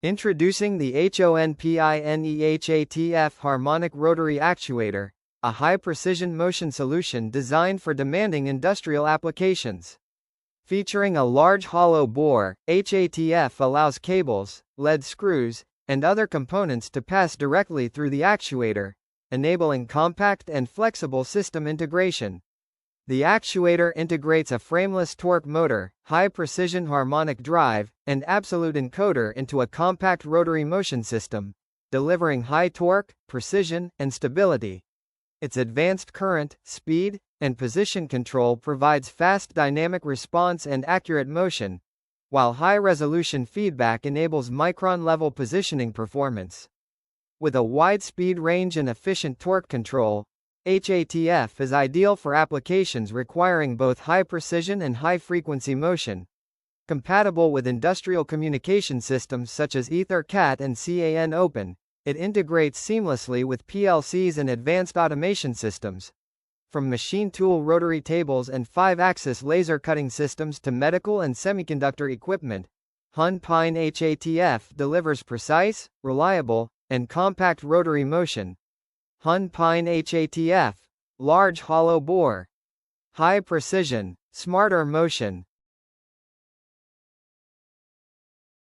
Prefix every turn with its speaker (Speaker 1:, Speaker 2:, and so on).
Speaker 1: Introducing the HONPINE HATF Harmonic Rotary Actuator, a high-precision motion solution designed for demanding industrial applications. Featuring a large hollow bore, HATF allows cables, lead screws, and other components to pass directly through the actuator, enabling compact and flexible system integration. The actuator integrates a frameless torque motor, high-precision harmonic drive, and absolute encoder into a compact rotary motion system, delivering high torque, precision, and stability. Its advanced current, speed, and position control provides fast dynamic response and accurate motion, while high-resolution feedback enables micron-level positioning performance. With a wide speed range and efficient torque control, HATF is ideal for applications requiring both high precision and high frequency motion. Compatible with industrial communication systems such as EtherCAT and CANopen, it integrates seamlessly with PLCs and advanced automation systems. From machine tool rotary tables and 5-axis laser cutting systems to medical and semiconductor equipment, HONPINE HATF delivers precise, reliable, and compact rotary motion. HONPINE HATF, large hollow bore, high precision, smarter motion.